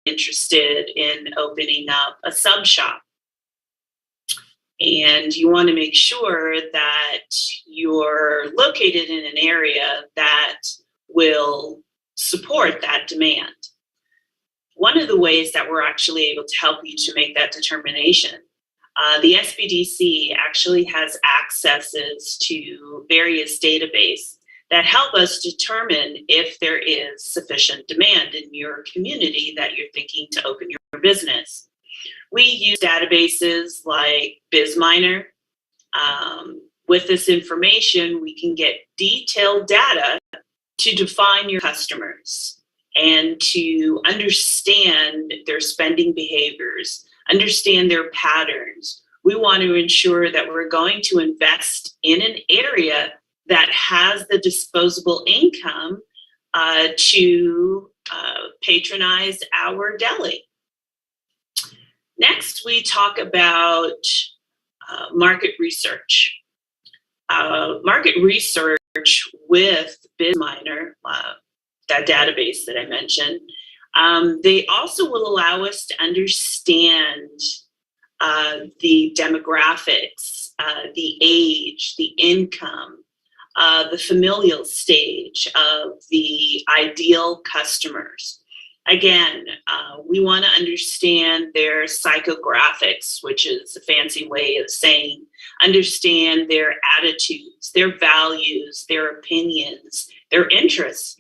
interested in opening up a sub shop. And you want to make sure that you're located in an area that will support that demand. One of the ways that we're actually able to help you to make that determination, the SBDC actually has accesses to various databases that help us determine if there is sufficient demand in your community that you're thinking to open your business. We use databases like BizMiner. With this information, we can get detailed data to define your customers and to understand their spending behaviors, understand their patterns. We want to ensure that we're going to invest in an area that has the disposable income to patronize our deli. Next, we talk about market research. Market research with BizMiner, that database that I mentioned, they also will allow us to understand the demographics, the age, the income, the familial stage of the ideal customers. Again, we want to understand their psychographics, which is a fancy way of saying understand their attitudes, their values, their opinions, their interests.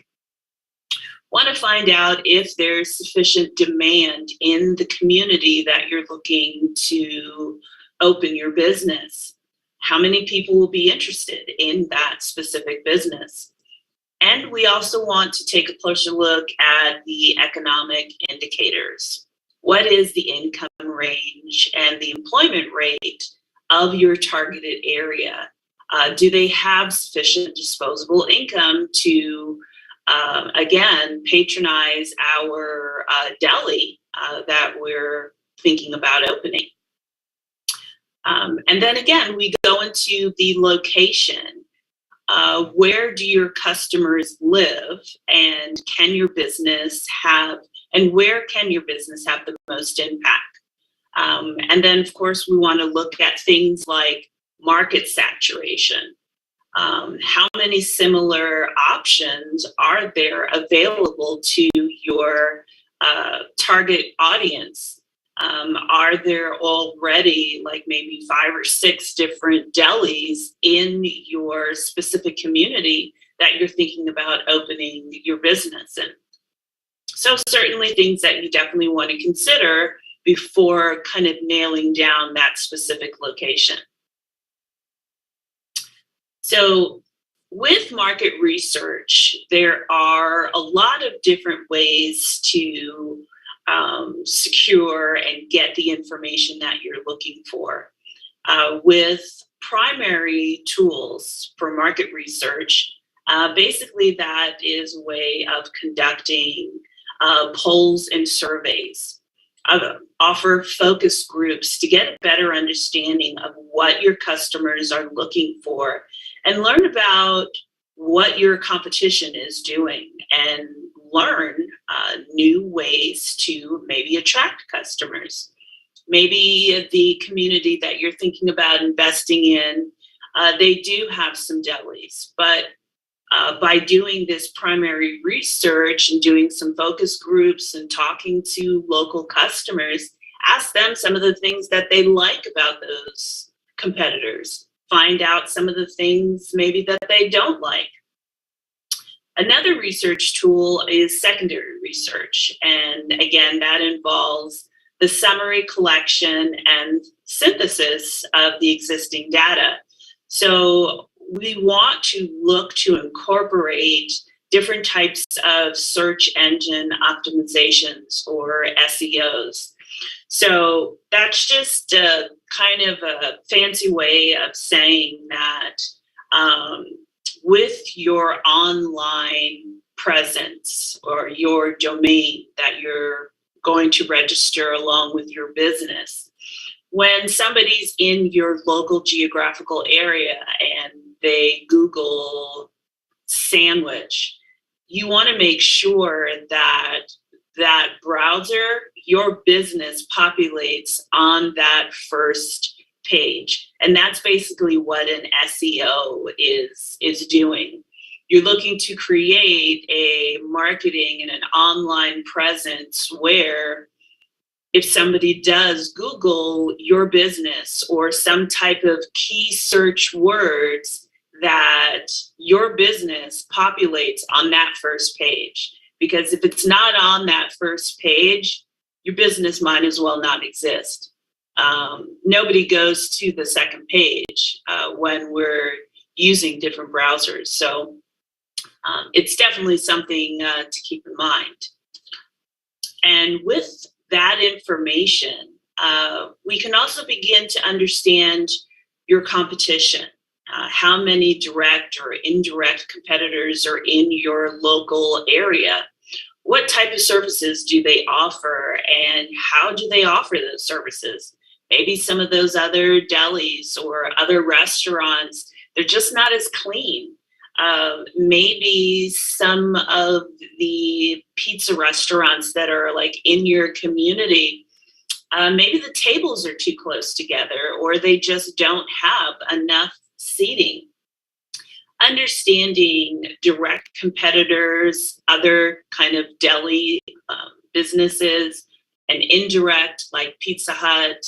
Want to find out if there's sufficient demand in the community that you're looking to open your business. How many people will be interested in that specific business? And we also want to take a closer look at the economic indicators. What is the income range and the employment rate of your targeted area? Do they have sufficient disposable income to, again, patronize our deli that we're thinking about opening? And then again, we go into the location. Where do your customers live, and can your business have, and where can your business have the most impact? And then, of course, we want to look at things like market saturation. How many similar options are there available to your target audience? Are there already like maybe 5 or 6 different delis in your specific community that you're thinking about opening your business in? So certainly things that you definitely want to consider before kind of nailing down that specific location. So with market research, there are a lot of different ways to secure and get the information that you're looking for. With primary tools for market research, basically that is a way of conducting polls and surveys. Offer focus groups to get a better understanding of what your customers are looking for and learn about what your competition is doing and learn new ways to maybe attract customers. Maybe the community that you're thinking about investing in, they do have some delis, but by doing this primary research and doing some focus groups and talking to local customers, ask them some of the things that they like about those competitors. Find out some of the things maybe that they don't like. Another research tool is secondary research. And again, that involves the summary collection and synthesis of the existing data. So we want to look to incorporate different types of search engine optimizations or SEOs. So that's just a kind of a fancy way of saying that with your online presence or your domain that you're going to register along with your business, when somebody's in your local geographical area and they Google sandwich, you want to make sure that that browser, your business populates on that first page. And that's basically what an SEO is doing. You're looking to create a marketing and an online presence where if somebody does Google your business or some type of key search words, that your business populates on that first page. Because if it's not on that first page, your business might as well not exist. Nobody goes to the second page when we're using different browsers. So it's definitely something to keep in mind. And with that information, we can also begin to understand your competition. How many direct or indirect competitors are in your local area? What type of services do they offer, and how do they offer those services? Maybe some of those other delis or other restaurants, they're just not as clean. Maybe some of the pizza restaurants that are like in your community, maybe the tables are too close together, or they just don't have enough seating. Understanding direct competitors, other kind of deli businesses, and indirect like Pizza Hut,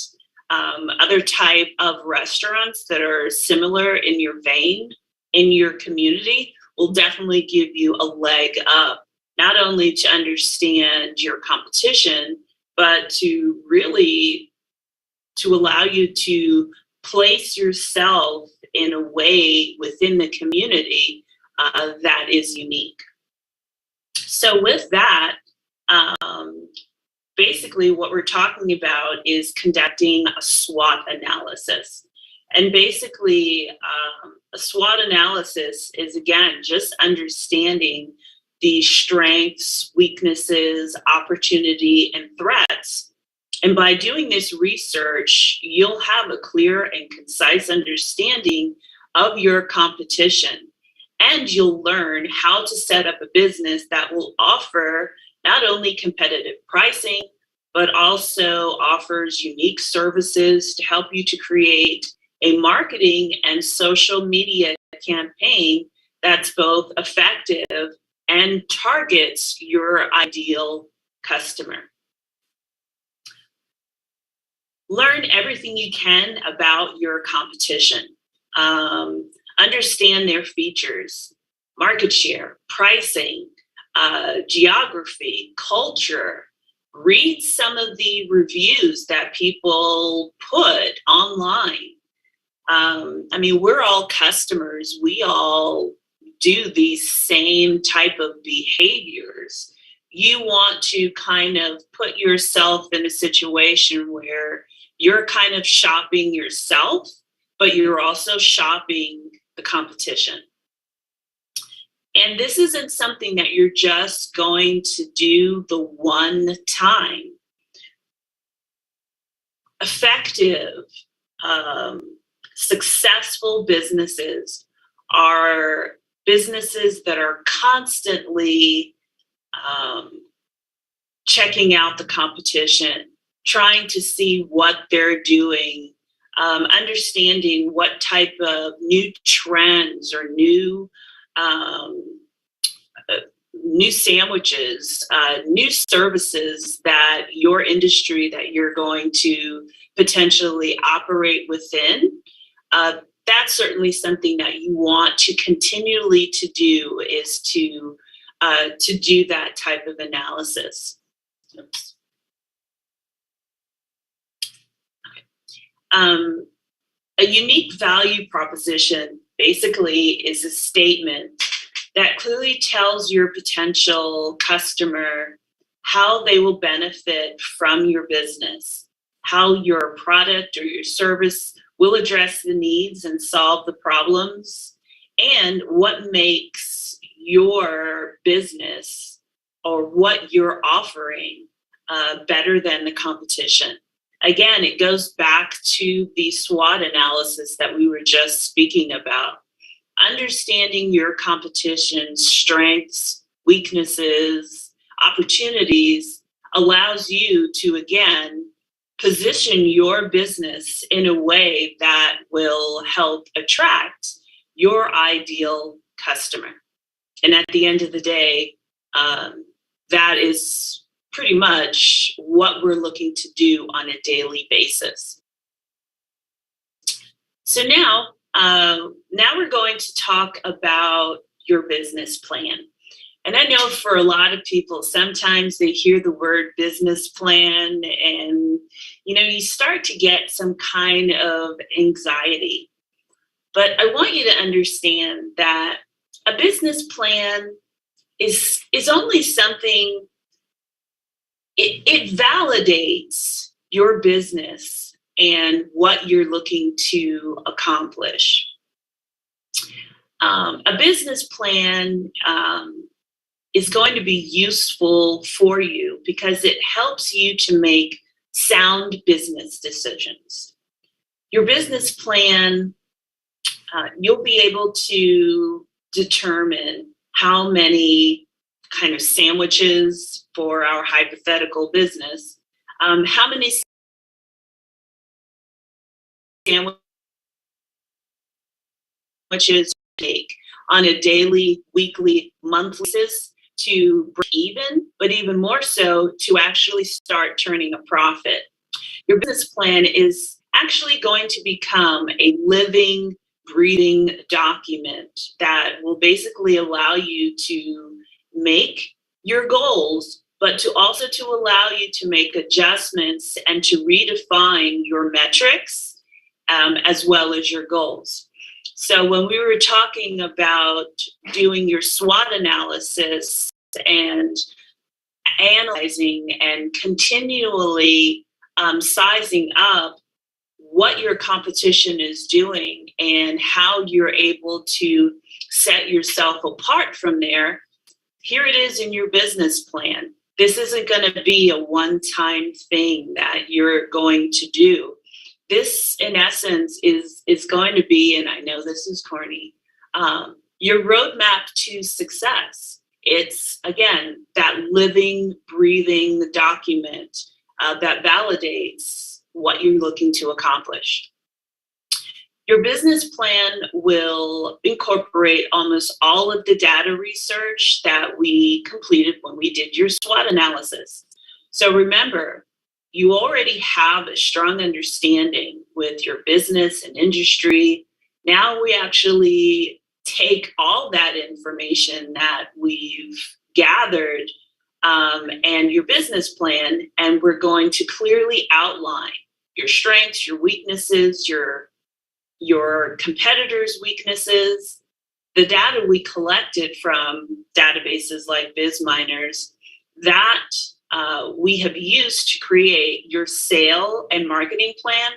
other type of restaurants that are similar in your vein, in your community, will definitely give you a leg up, not only to understand your competition, but to really to allow you to place yourself in a way within the community that is unique. So with that, basically what we're talking about is conducting a SWOT analysis. And basically a SWOT analysis is, again, just understanding the strengths, weaknesses, opportunity, and threats. And by doing this research, you'll have a clear and concise understanding of your competition. And you'll learn how to set up a business that will offer not only competitive pricing, but also offers unique services to help you to create a marketing and social media campaign that's both effective and targets your ideal customer. Learn everything you can about your competition. Understand their features, market share, pricing, geography, culture. Read some of the reviews that people put online. I mean, we're all customers. We all do these same type of behaviors. You want to kind of put yourself in a situation where you're kind of shopping yourself, but you're also shopping the competition. And this isn't something that you're just going to do the one time. Effective, successful businesses are businesses that are constantly checking out the competition, trying to see what they're doing, understanding what type of new trends or new sandwiches, new services that your industry that you're going to potentially operate within. That's certainly something that you want to continually to do, is to do that type of analysis. Oops. Okay. A unique value proposition basically is a statement that clearly tells your potential customer how they will benefit from your business, how your product or your service will address the needs and solve the problems, and what makes your business or what you're offering better than the competition. Again, it goes back to the SWOT analysis that we were just speaking about. Understanding your competition's strengths, weaknesses, opportunities allows you to, again, position your business in a way that will help attract your ideal customer. And at the end of the day, that is pretty much what we're looking to do on a daily basis. So now we're going to talk about your business plan. And I know for a lot of people, sometimes they hear the word business plan and, you start to get some kind of anxiety. But I want you to understand that a business plan is only something, it validates your business and what you're looking to accomplish. A business plan is going to be useful for you because it helps you to make sound business decisions. Your business plan, you'll be able to determine how many kind of sandwiches for our hypothetical business, how many sandwiches take on a daily, weekly, monthly basis to break even, but even more so to actually start turning a profit. Your business plan is actually going to become a living, breathing document that will basically allow you to make your goals, but to also to allow you to make adjustments and to redefine your metrics as well as your goals. So when we were talking about doing your SWOT analysis and analyzing and continually sizing up what your competition is doing and how you're able to set yourself apart from there, here it is in your business plan. This isn't going to be a one-time thing that you're going to do. This, in essence, is going to be, and I know this is corny, your roadmap to success. It's, again, that living, breathing document that validates what you're looking to accomplish. Your business plan will incorporate almost all of the data research that we completed when we did your SWOT analysis. So remember, you already have a strong understanding with your business and industry. Now we actually take all that information that we've gathered and your business plan, and we're going to clearly outline your strengths, your weaknesses, your competitors' weaknesses, the data we collected from databases like BizMiners that we have used to create your sale and marketing plan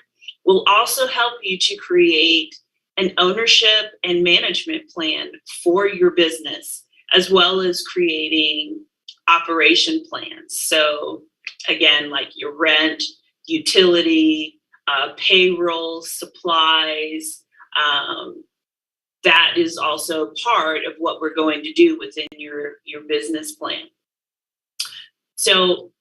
will also help you to create an ownership and management plan for your business, as well as creating operation plans. So again, like your rent, utility, payroll, supplies, that is also part of what we're going to do within your business plan. So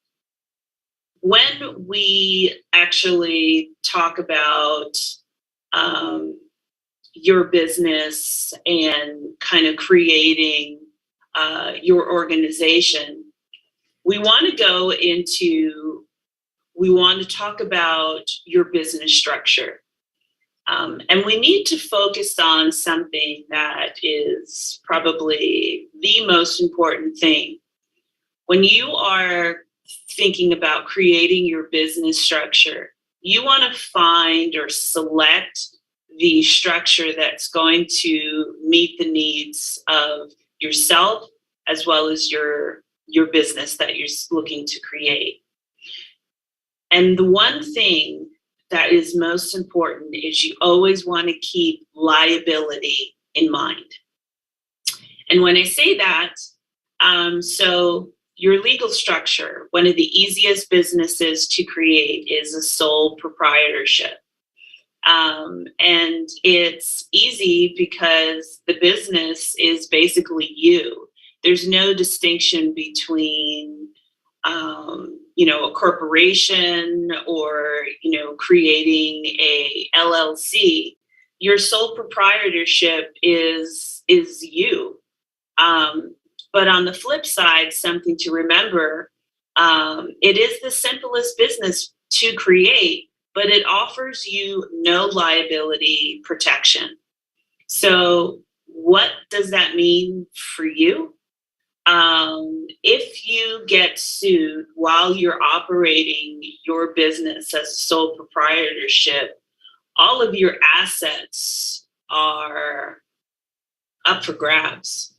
when we actually talk about your business and kind of creating your organization, we want to talk about your business structure. And we need to focus on something that is probably the most important thing. When you are thinking about creating your business structure, you want to find or select the structure that's going to meet the needs of yourself as well as your business that you're looking to create. And the one thing that is most important is you always want to keep liability in mind. And when I say that, so your legal structure, one of the easiest businesses to create is a sole proprietorship. And it's easy because the business is basically you. there's no distinction between, a corporation or, creating a LLC. Your sole proprietorship is you. But on the flip side, something to remember, it is the simplest business to create, but it offers you no liability protection. So what does that mean for you? If you get sued while you're operating your business as a sole proprietorship, all of your assets are up for grabs.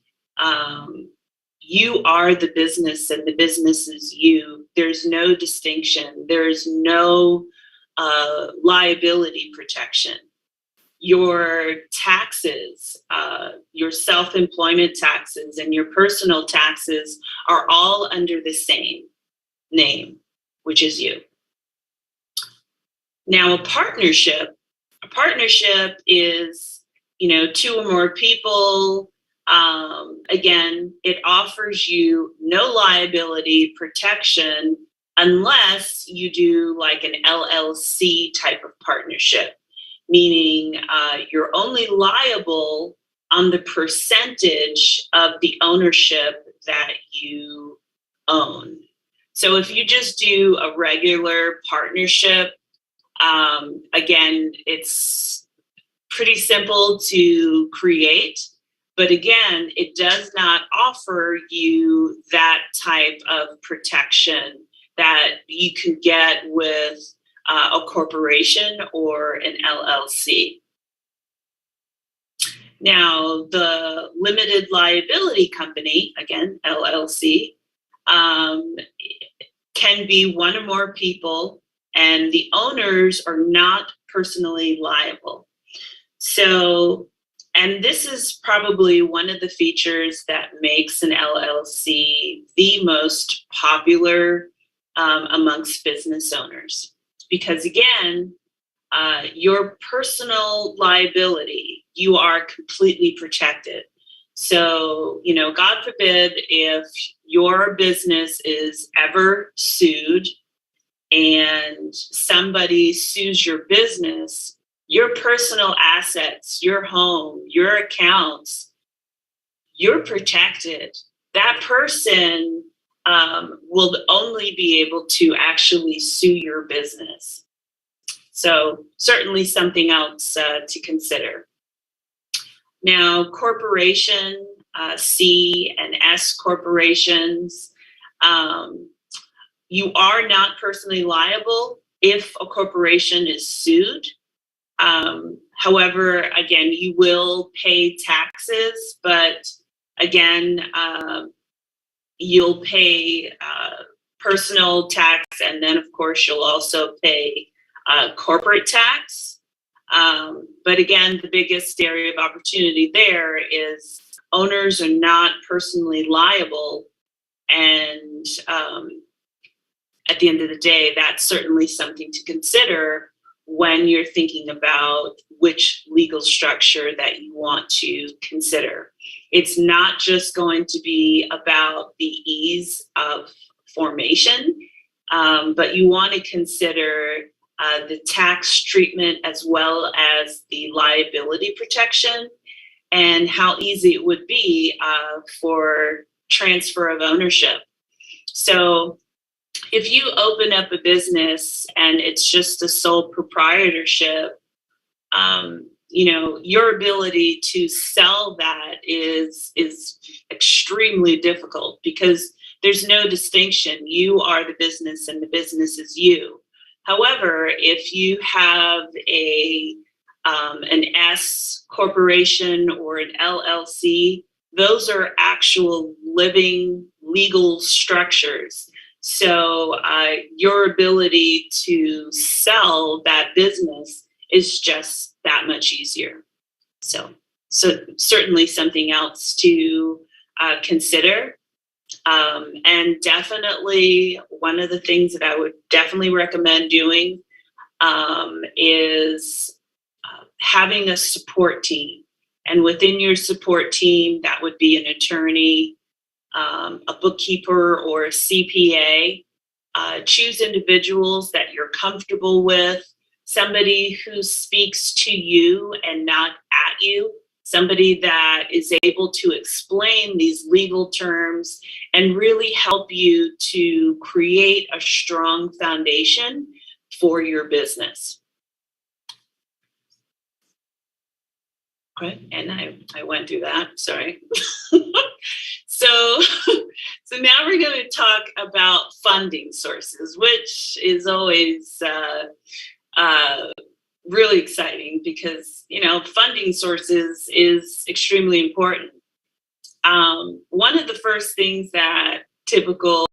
You are the business and the business is you. There's no distinction. There's no liability protection. Your taxes, your self-employment taxes and your personal taxes are all under the same name, which is you. Now, a partnership is, two or more people. Again, it offers you no liability protection unless you do like an LLC type of partnership, meaning you're only liable on the percentage of the ownership that you own. So if you just do a regular partnership, again, it's pretty simple to create, but again, it does not offer you that type of protection that you can get with a corporation or an LLC. Now, the limited liability company, again, LLC, can be one or more people, and the owners are not personally liable. So, and this is probably one of the features that makes an LLC the most popular amongst business owners. Because again, your personal liability, you are completely protected. So, God forbid if your business is ever sued and somebody sues your business, your personal assets, your home, your accounts, you're protected. That person will only be able to actually sue your business. So certainly something else to consider. Now, corporation, C and S corporations, you are not personally liable if a corporation is sued. However, again, you will pay taxes, but again, you'll pay personal tax, and then of course you'll also pay corporate tax. But again, the biggest area of opportunity there is owners are not personally liable, and at the end of the day, that's certainly something to consider when you're thinking about which legal structure that you want to consider. It's not just going to be about the ease of formation, but you want to consider the tax treatment as well as the liability protection and how easy it would be for transfer of ownership. So if you open up a business and it's just a sole proprietorship, your ability to sell that is extremely difficult because there's no distinction. You are the business and the business is you. However, if you have an S corporation or an LLC, those are actual living legal structures. So your ability to sell that business is just that much easier. So certainly something else to consider. And definitely one of the things that I would definitely recommend doing is having a support team. And within your support team, that would be an attorney, a bookkeeper or a CPA. Choose individuals that you're comfortable with, somebody who speaks to you and not at you, somebody that is able to explain these legal terms and really help you to create a strong foundation for your business. Okay, and I went through that, sorry. So now we're going to talk about funding sources, which is always really exciting because, funding sources is extremely important. One of the first things that typical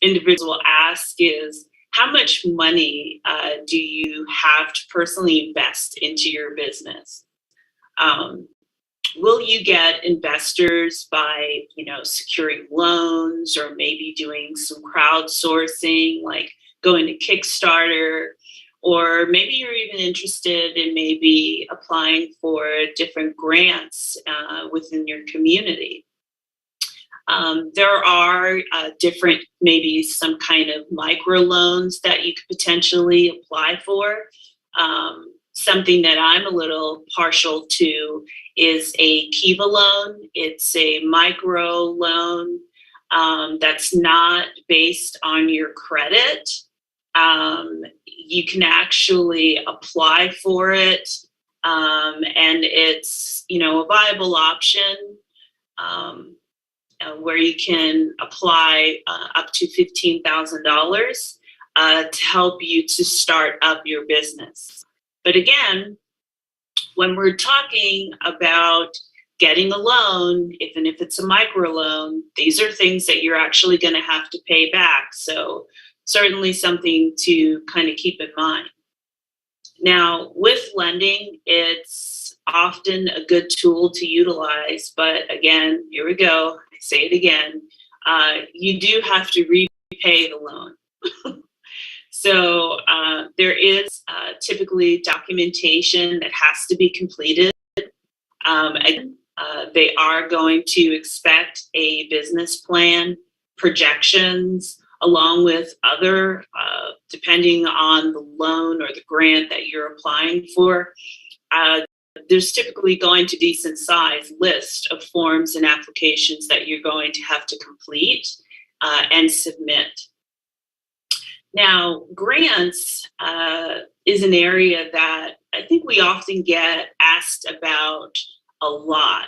individuals will ask is, how much money do you have to personally invest into your business? Will you get investors by, securing loans or maybe doing some crowdsourcing, like going to Kickstarter? Or maybe you're even interested in maybe applying for different grants within your community. There are different, maybe some kind of microloans that you could potentially apply for. Something that I'm a little partial to is a Kiva Loan. It's a micro loan that's not based on your credit. You can actually apply for it, and it's, a viable option where you can apply up to $15,000 to help you to start up your business. But again, when we're talking about getting a loan, even if it's a micro loan, these are things that you're actually going to have to pay back. So certainly something to kind of keep in mind. Now, with lending, it's often a good tool to utilize. But again, here we go. I say it again. You do have to repay the loan. So there is typically documentation that has to be completed. Again, they are going to expect a business plan, projections, along with other, depending on the loan or the grant that you're applying for. There's typically going to be a decent size list of forms and applications that you're going to have to complete and submit. Now, grants is an area that I think we often get asked about a lot.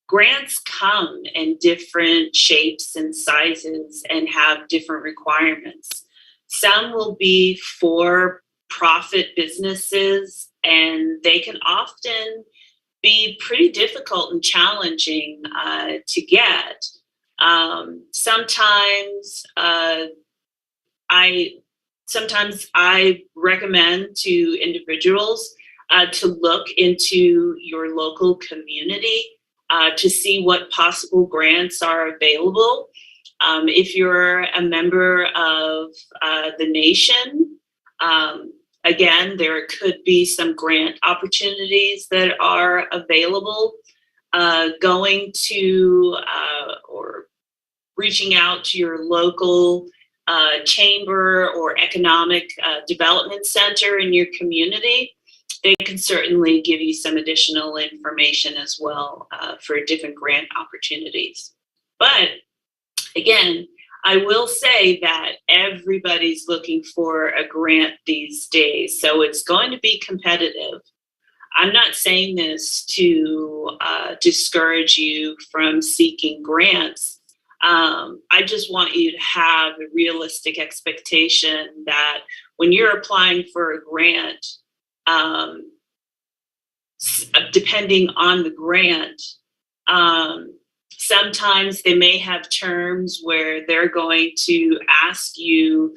Grants come in different shapes and sizes and have different requirements. Some will be for profit businesses, and they can often be pretty difficult and challenging to get. Sometimes I recommend to individuals to look into your local community to see what possible grants are available. If you're a member of the nation, again, there could be some grant opportunities that are available. Going to or reaching out to your local chamber or economic development center in your community, they can certainly give you some additional information as well for different grant opportunities. But again, I will say that everybody's looking for a grant these days, so it's going to be competitive. I'm not saying this to discourage you from seeking grants. I just want you to have a realistic expectation that when you're applying for a grant, depending on the grant, sometimes they may have terms where they're going to ask you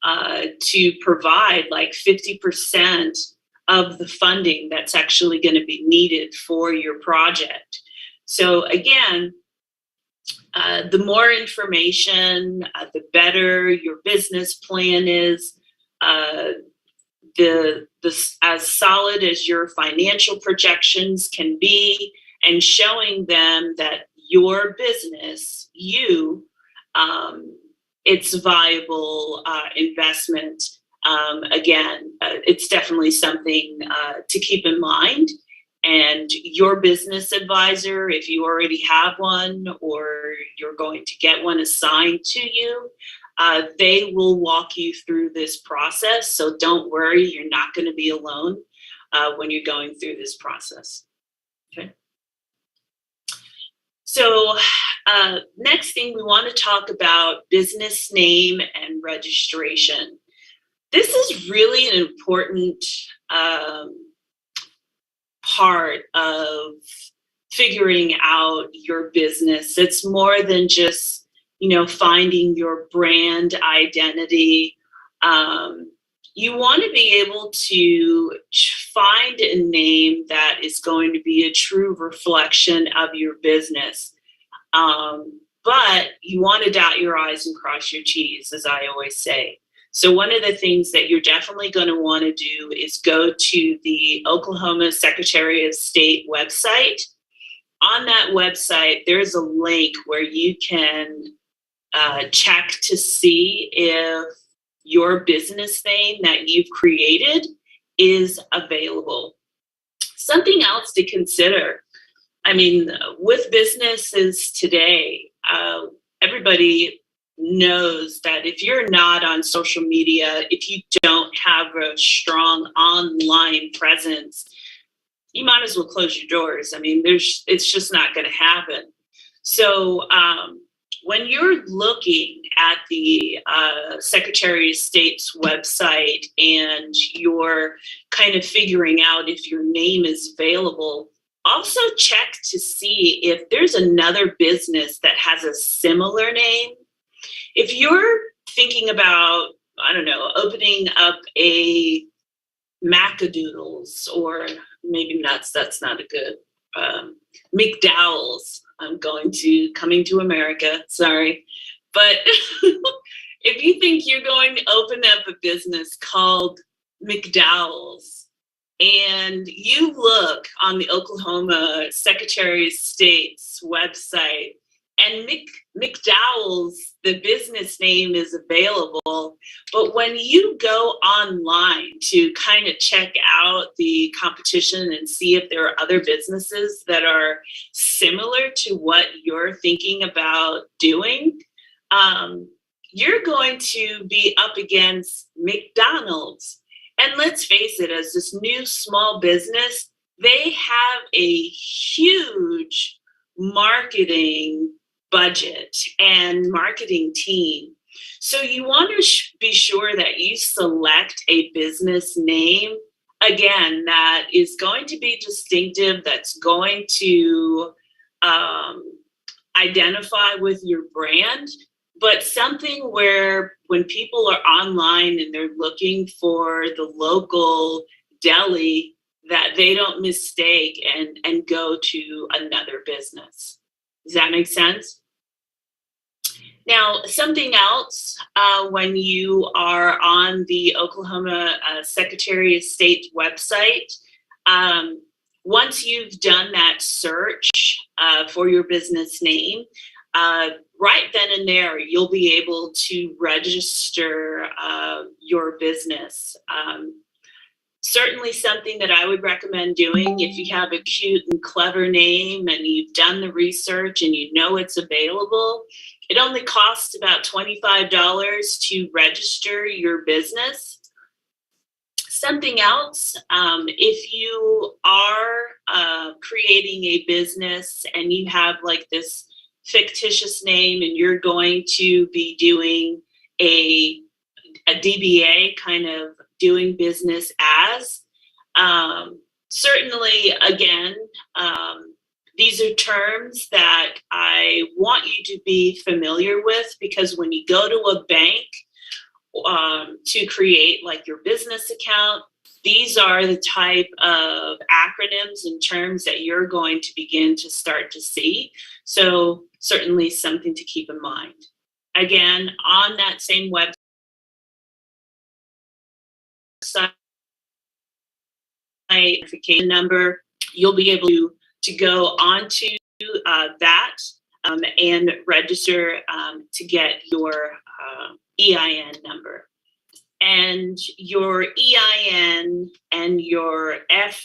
to provide like 50% of the funding that's actually going to be needed for your project. So again, the more information, the better your business plan is. As solid as your financial projections can be, and showing them that your business, it's a viable investment. Again, it's definitely something to keep in mind. And your business advisor, if you already have one or you're going to get one assigned to you, they will walk you through this process. So don't worry, you're not going to be alone when you're going through this process. Okay. So next thing, we want to talk about business name and registration. This is really an important part of figuring out your business. It's more than just, finding your brand identity. You want to be able to find a name that is going to be a true reflection of your business. But you want to dot your I's and cross your T's, as I always say. So one of the things that you're definitely going to want to do is go to the Oklahoma Secretary of State website. On that website, there's a link where you can check to see if your business name that you've created is available. Something else to consider. I mean, with businesses today, everybody knows that if you're not on social media, if you don't have a strong online presence, you might as well close your doors. I mean, it's just not going to happen. So when you're looking at the Secretary of State's website and you're kind of figuring out if your name is available, also check to see if there's another business that has a similar name. If you're thinking about, I don't know, opening up a Macadoodles or maybe nuts, that's not a good, McDowell's, coming to America, sorry. But if you think you're going to open up a business called McDowell's and you look on the Oklahoma Secretary of State's website and McDowell's, the business name is available, but when you go online to kind of check out the competition and see if there are other businesses that are similar to what you're thinking about doing, you're going to be up against McDonald's. And let's face it, as this new small business, they have a huge marketing budget and marketing team. So you want to be sure that you select a business name, again, that is going to be distinctive, that's going to identify with your brand, but something where when people are online and they're looking for the local deli, that they don't mistake and go to another business. Does that make sense? Now, something else, when you are on the Oklahoma Secretary of State website, once you've done that search for your business name, right then and there, you'll be able to register your business. Certainly something that I would recommend doing if you have a cute and clever name and you've done the research and you know it's available. It only costs about $25 to register your business. Something else, if you are creating a business and you have like this fictitious name and you're going to be doing a DBA, kind of doing business as, certainly, again, these are terms that I want you to be familiar with, because when you go to a bank to create like your business account, these are the type of acronyms and terms that you're going to begin to start to see. So certainly something to keep in mind. Again, on that same website verification number, you'll be able to go onto that and register to get your EIN number. And your EIN and your FEIN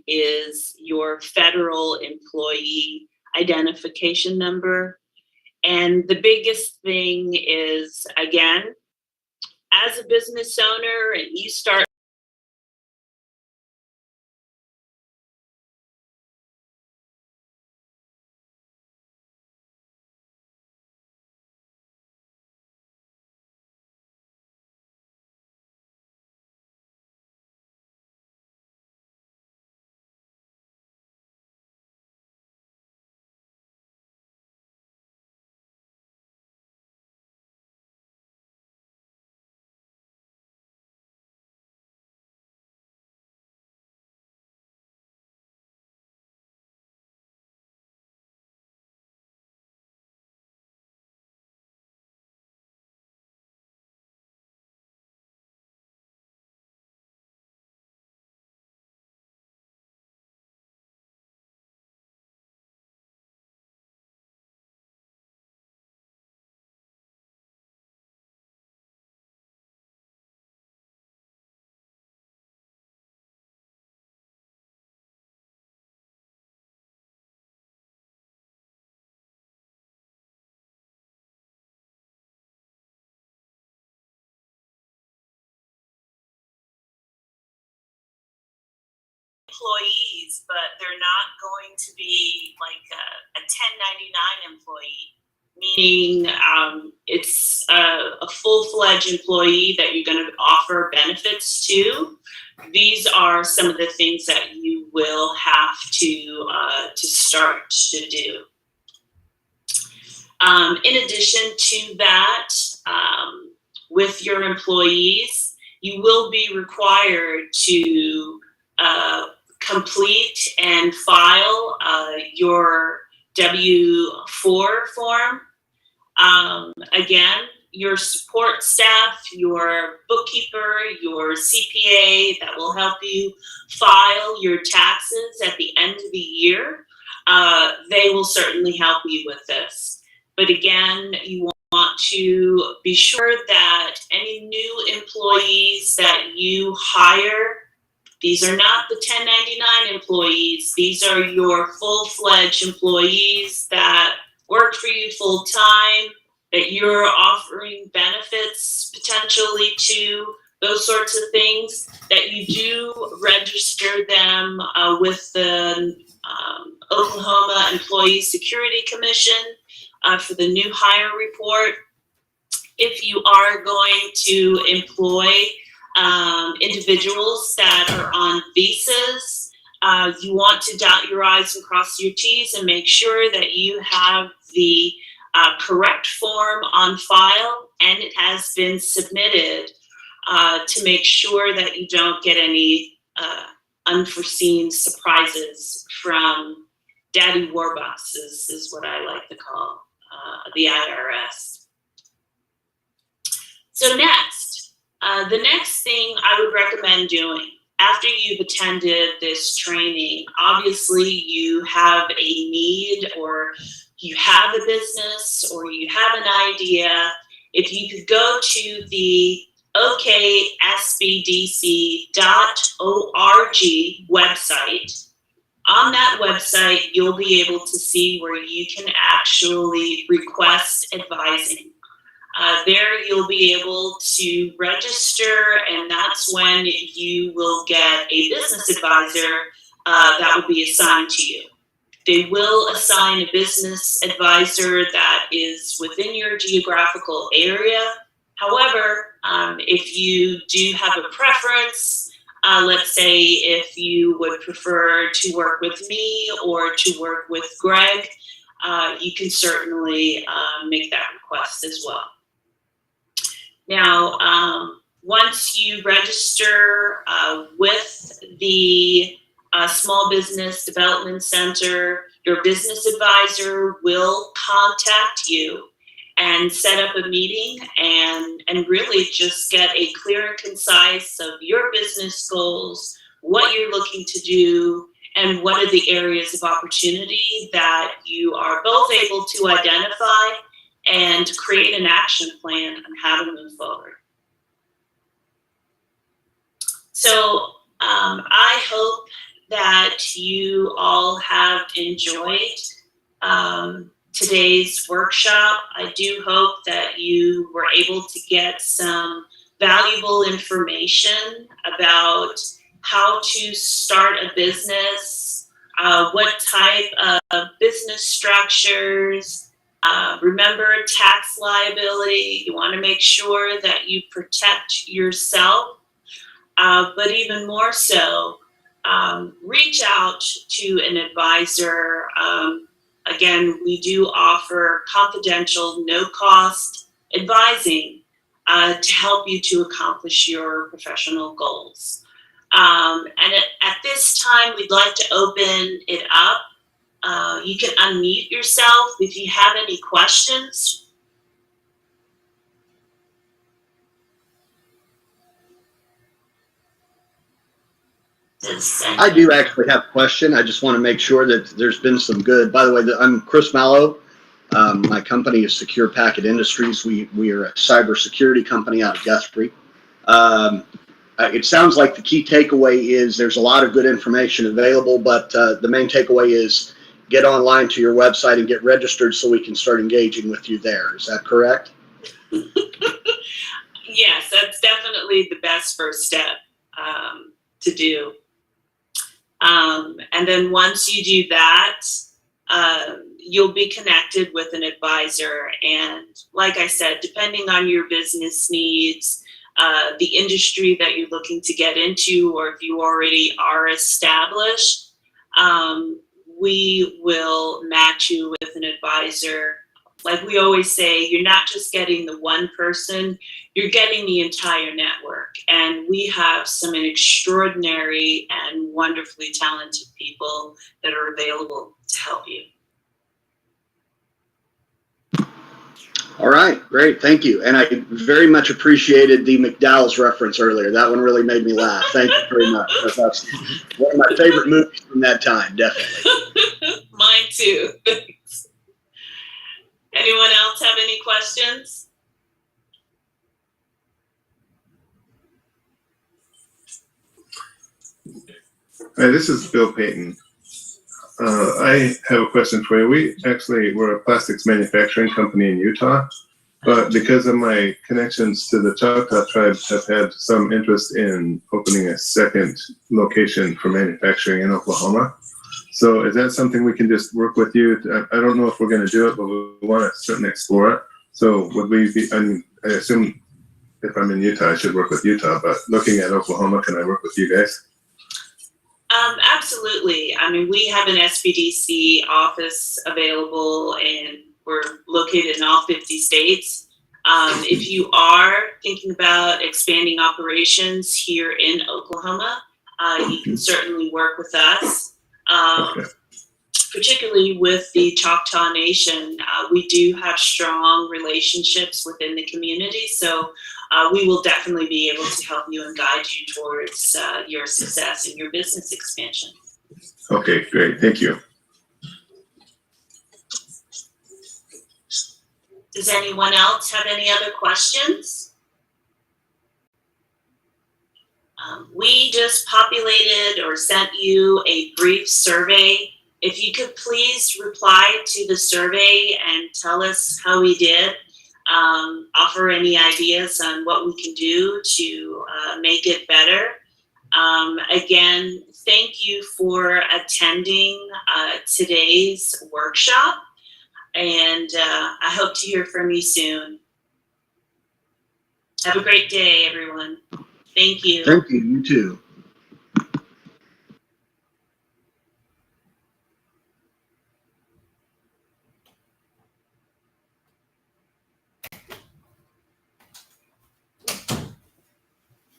is your Federal Employee Identification Number. And the biggest thing is, again, as a business owner and you start employees, but they're not going to be like a 1099 employee, meaning it's a full-fledged employee that you're going to offer benefits to. These are some of the things that you will have to start to do. In addition to that, with your employees, you will be required to complete and file your W-4 form. Again, your support staff, your bookkeeper, your CPA that will help you file your taxes at the end of the year, they will certainly help you with this. But again, you want to be sure that any new employees that you hire, these are not the 1099 employees. These are your full-fledged employees that work for you full-time, that you're offering benefits potentially to, those sorts of things, that you do register them with the Oklahoma Employee Security Commission for the new hire report. If you are going to employ individuals that are on visas, you want to dot your I's and cross your T's and make sure that you have the correct form on file and it has been submitted to make sure that you don't get any unforeseen surprises from Daddy Warbucks is what I like to call the IRS. So next, the next thing I would recommend doing after you've attended this training, obviously you have a need or you have a business or you have an idea, if you could go to the oksbdc.org website. On that website, you'll be able to see where you can actually request advising. There you'll be able to register, and that's when you will get a business advisor that will be assigned to you. They will assign a business advisor that is within your geographical area. However, if you do have a preference, let's say if you would prefer to work with me or to work with Greg, you can certainly make that request as well. Now, once you register with the Small Business Development Center, your business advisor will contact you and set up a meeting and really just get a clear and concise of your business goals, what you're looking to do, and what are the areas of opportunity that you are both able to identify and create an action plan on how to move forward. So I hope that you all have enjoyed today's workshop. I do hope that you were able to get some valuable information about how to start a business, what type of business structures. Remember tax liability. You want to make sure that you protect yourself, but even more so, reach out to an advisor. Again, we do offer confidential, no-cost advising to help you to accomplish your professional goals. And at this time, we'd like to open it up. You can unmute yourself if you have any questions. I do actually have a question. I just want to make sure that there's been some good. By the way, I'm Chris Mallow. My company is Secure Packet Industries. We are a cybersecurity company out of Guthrie. It sounds like the key takeaway is there's a lot of good information available, but the main takeaway is get online to your website and get registered so we can start engaging with you there. Is that correct? Yes, that's definitely the best first step to do. And then once you do that, you'll be connected with an advisor. And like I said, depending on your business needs, the industry that you're looking to get into, or if you already are established, we will match you with an advisor. Like we always say, you're not just getting the one person, you're getting the entire network. And we have some extraordinary and wonderfully talented people that are available to help you. All right, great, thank you. And I very much appreciated the McDowell's reference earlier. That one really made me laugh. Thank you very much. That's one of my favorite movies from that time, definitely. Mine too. Thanks. Anyone else have any questions? Hi, this is Bill Payton. I have a question for you. We're a plastics manufacturing company in Utah, but because of my connections to the Choctaw tribe, have had some interest in opening a second location for manufacturing in Oklahoma. So is that something we can just work with you? I don't know if we're going to do it, but we want to certainly explore it. So would we be, I assume if I'm in Utah, I should work with Utah, but looking at Oklahoma, can I work with you guys? Absolutely. I mean, we have an SBDC office available, and we're located in all 50 states. If you are thinking about expanding operations here in Oklahoma, you can certainly work with us. Okay. Particularly with the Choctaw Nation, we do have strong relationships within the community, so we will definitely be able to help you and guide you towards your success and your business expansion. Okay, great. Thank you. Does anyone else have any other questions? We just populated or sent you a brief survey. If you could please reply to the survey and tell us how we did, offer any ideas on what we can do to make it better. Again, thank you for attending today's workshop, and I hope to hear from you soon. Have a great day, everyone. Thank you. Thank you, you too.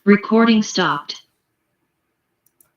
Recording stopped.